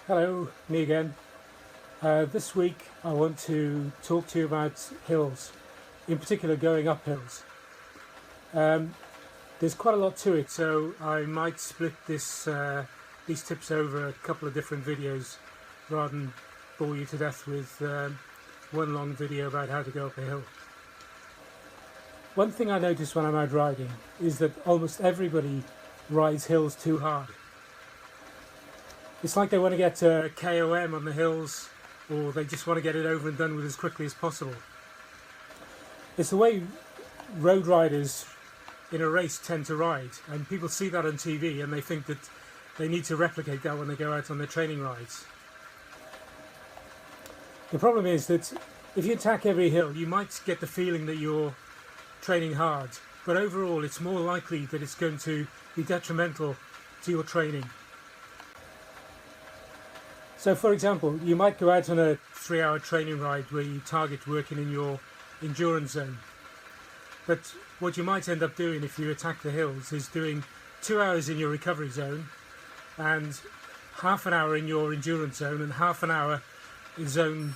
Hello, me again. This week I want to talk to you about hills, in particular going up hills. There's quite a lot to it, so I might split these tips over a couple of different videos rather than bore you to death with one long video about how to go up a hill. One thing I notice when I'm out riding is that almost everybody rides hills too hard. It's like they want to get a KOM on the hills, or they just want to get it over and done with as quickly as possible. It's the way road riders in a race tend to ride, and people see that on TV and they think that they need to replicate that when they go out on their training rides. The problem is that if you attack every hill, you might get the feeling that you're training hard, but overall it's more likely that it's going to be detrimental to your training. So for example, you might go out on a 3-hour training ride where you target working in your endurance zone. But what you might end up doing if you attack the hills is doing 2 hours in your recovery zone and half an hour in your endurance zone and half an hour in zone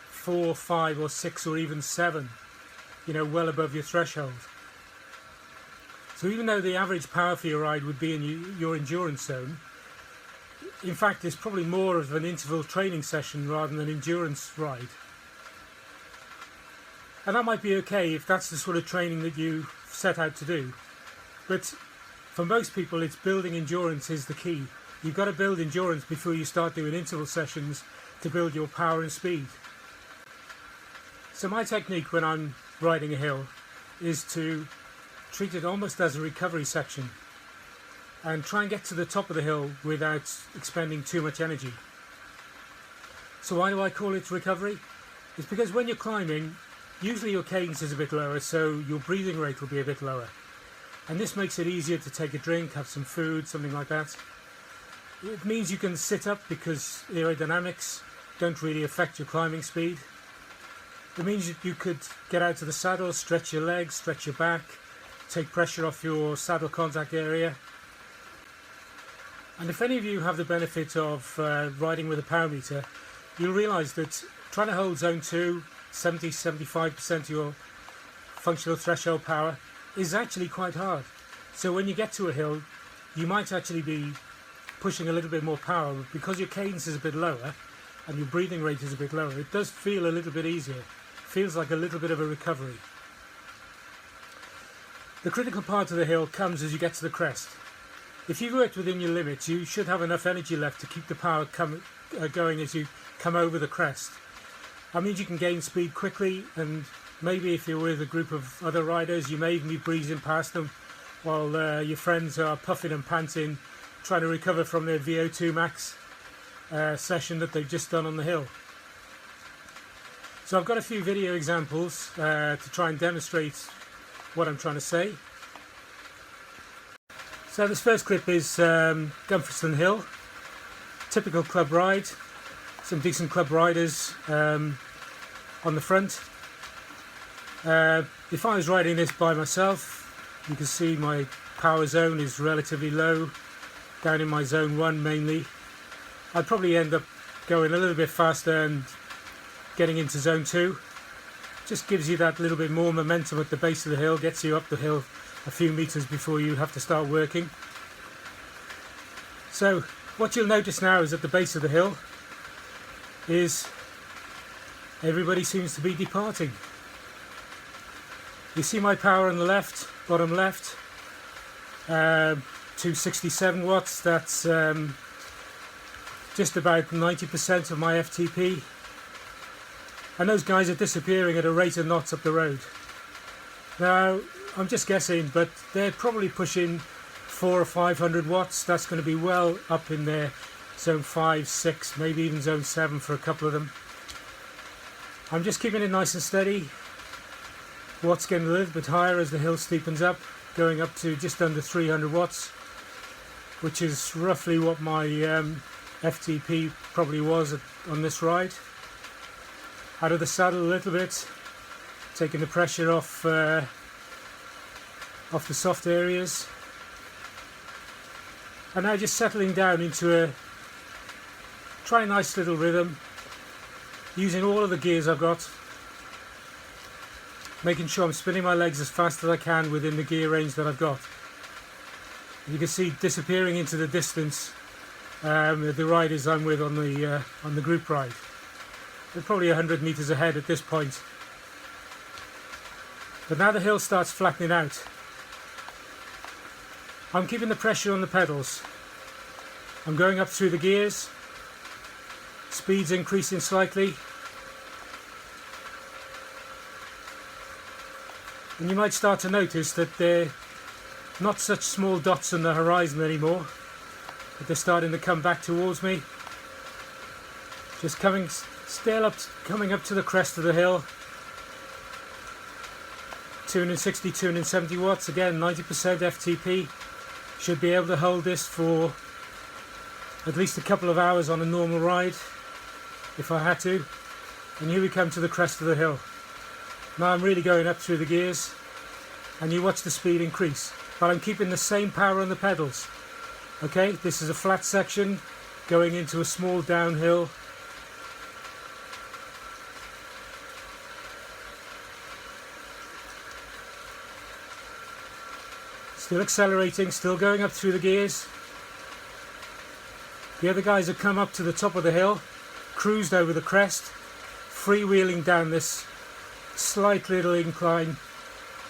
4, 5 or 6 or even 7, well above your threshold. So even though the average power for your ride would be in your endurance zone, in fact, it's probably more of an interval training session rather than an endurance ride. And that might be okay if that's the sort of training that you set out to do. But for most people, it's building endurance is the key. You've got to build endurance before you start doing interval sessions to build your power and speed. So my technique when I'm riding a hill is to treat it almost as a recovery section and try and get to the top of the hill without expending too much energy. So why do I call it recovery? It's because when you're climbing, usually your cadence is a bit lower, so your breathing rate will be a bit lower. And this makes it easier to take a drink, have some food, something like that. It means you can sit up because aerodynamics don't really affect your climbing speed. It means that you could get out of the saddle, stretch your legs, stretch your back, take pressure off your saddle contact area. And if any of you have the benefit of riding with a power meter, you'll realise that trying to hold zone 2, 70-75% of your functional threshold power is actually quite hard. So when you get to a hill, you might actually be pushing a little bit more power, but because your cadence is a bit lower and your breathing rate is a bit lower, it does feel a little bit easier. It feels like a little bit of a recovery. The critical part of the hill comes as you get to the crest. If you've worked within your limits, you should have enough energy left to keep the power going as you come over the crest. That means you can gain speed quickly, and maybe if you're with a group of other riders, you may even be breezing past them while your friends are puffing and panting, trying to recover from their VO2 max session that they've just done on the hill. So I've got a few video examples to try and demonstrate what I'm trying to say. So this first clip is Gunferston Hill, typical club ride, some decent club riders on the front. If I was riding this by myself, you can see my power zone is relatively low, down in my zone 1 mainly. I'd probably end up going a little bit faster and getting into zone 2. Just gives you that little bit more momentum at the base of the hill, gets you up the hill a few meters before you have to start working. So what you'll notice now is at the base of the hill is everybody seems to be departing. You see my power on the left, bottom left, 267 watts, that's just about 90% of my FTP. And those guys are disappearing at a rate of knots up the road. Now, I'm just guessing, but they're probably pushing 400 or 500 watts. That's going to be well up in their zone 5, 6, maybe even zone 7 for a couple of them. I'm just keeping it nice and steady. Watts getting a little bit higher as the hill steepens up, going up to just under 300 watts, which is roughly what my FTP probably was on this ride. Out of the saddle a little bit, taking the pressure off the soft areas, and now just settling down into a try a nice little rhythm, using all of the gears I've got, making sure I'm spinning my legs as fast as I can within the gear range that I've got. You can see disappearing into the distance the riders I'm with on the group ride. They're probably 100 meters ahead at this point. But now the hill starts flattening out. I'm keeping the pressure on the pedals. I'm going up through the gears. Speed's increasing slightly. And you might start to notice that they're not such small dots on the horizon anymore, but they're starting to come back towards me. Just coming up to the crest of the hill. 260, 270 watts, again 90% FTP. Should be able to hold this for at least a couple of hours on a normal ride, if I had to. And here we come to the crest of the hill. Now I'm really going up through the gears, and you watch the speed increase, but I'm keeping the same power on the pedals. Okay, this is a flat section going into a small downhill. Still accelerating, still going up through the gears. The other guys have come up to the top of the hill, cruised over the crest, freewheeling down this slight little incline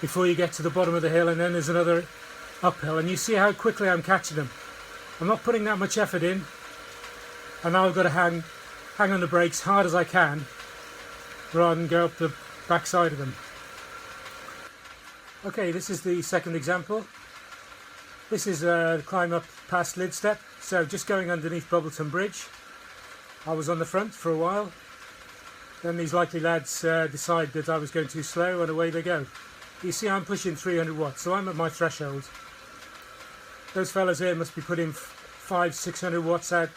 before you get to the bottom of the hill, and then there's another uphill, and you see how quickly I'm catching them. I'm not putting that much effort in, and now I've got to hang on the brakes hard as I can rather than go up the backside of them. Okay, this is the second example. This is a climb up past Lydstep, so just going underneath Bubbleton Bridge. I was on the front for a while, then these likely lads decided that I was going too slow, and away they go. You see I'm pushing 300 watts, so I'm at my threshold. Those fellas here must be putting 500-600 watts out.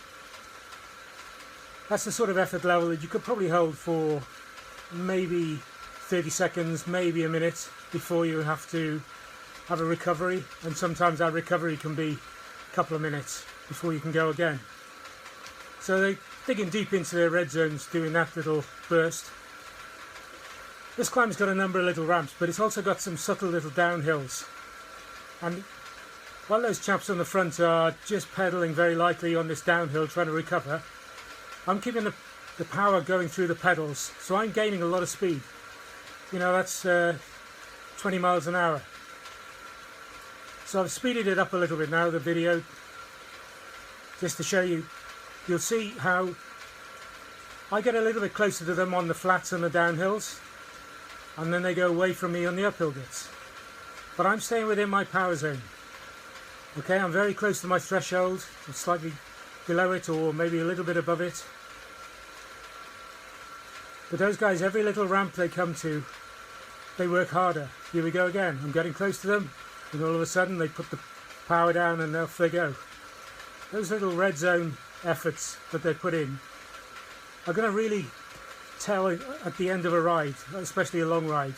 That's the sort of effort level that you could probably hold for maybe 30 seconds, maybe a minute, before you have to have a recovery, and sometimes that recovery can be a couple of minutes before you can go again. So they're digging deep into their red zones doing that little burst. This climb's got a number of little ramps, but it's also got some subtle little downhills. And while those chaps on the front are just pedalling very lightly on this downhill trying to recover, I'm keeping the power going through the pedals, so I'm gaining a lot of speed. You know, that's 20 miles an hour. So I've speeded it up a little bit now, the video, just to show you. You'll see how I get a little bit closer to them on the flats and the downhills, and then they go away from me on the uphill bits. But I'm staying within my power zone. Okay, I'm very close to my threshold. I'm slightly below it, or maybe a little bit above it. But those guys, every little ramp they come to, they work harder. Here we go again. I'm getting close to them, and all of a sudden they put the power down and off they go. Those little red zone efforts that they put in are going to really tell at the end of a ride, especially a long ride.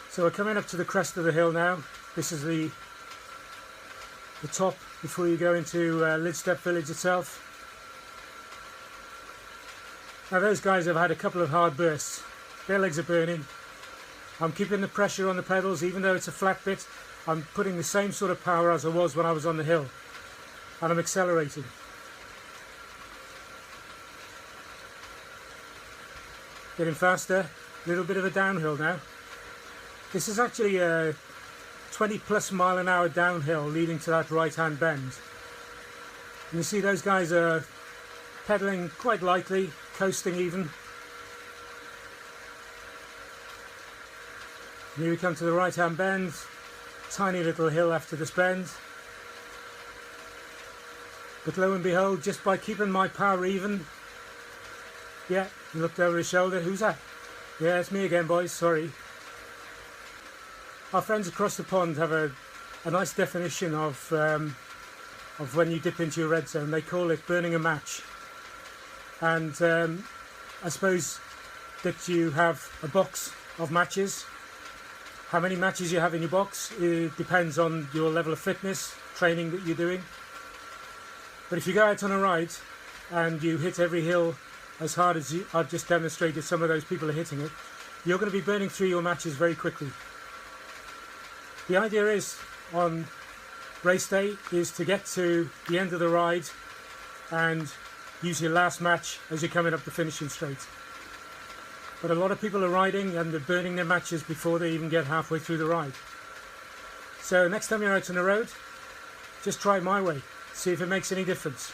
So we're coming up to the crest of the hill now. This is the top before you go into Lydstep village itself. Now those guys have had a couple of hard bursts. Their legs are burning. I'm keeping the pressure on the pedals, even though it's a flat bit. I'm putting the same sort of power as I was when I was on the hill, and I'm accelerating. Getting faster, a little bit of a downhill now. This is actually a 20+ mile an hour downhill leading to that right hand bend. And you see those guys are pedaling quite lightly, coasting even. And here we come to the right hand bend, tiny little hill after this bend. But lo and behold, just by keeping my power even, yeah, he looked over his shoulder. Who's that? Yeah, it's me again, boys, sorry. Our friends across the pond have a nice definition of when you dip into your red zone. They call it burning a match. And I suppose that you have a box of matches. How many matches you have in your box, it depends on your level of fitness, training that you're doing. But if you go out on a ride and you hit every hill as hard as I've just demonstrated some of those people are hitting it, you're going to be burning through your matches very quickly. The idea is, on race day, is to get to the end of the ride and use your last match as you're coming up the finishing straight. But a lot of people are riding and they're burning their matches before they even get halfway through the ride. So next time you're out on the road, just try my way, see if it makes any difference.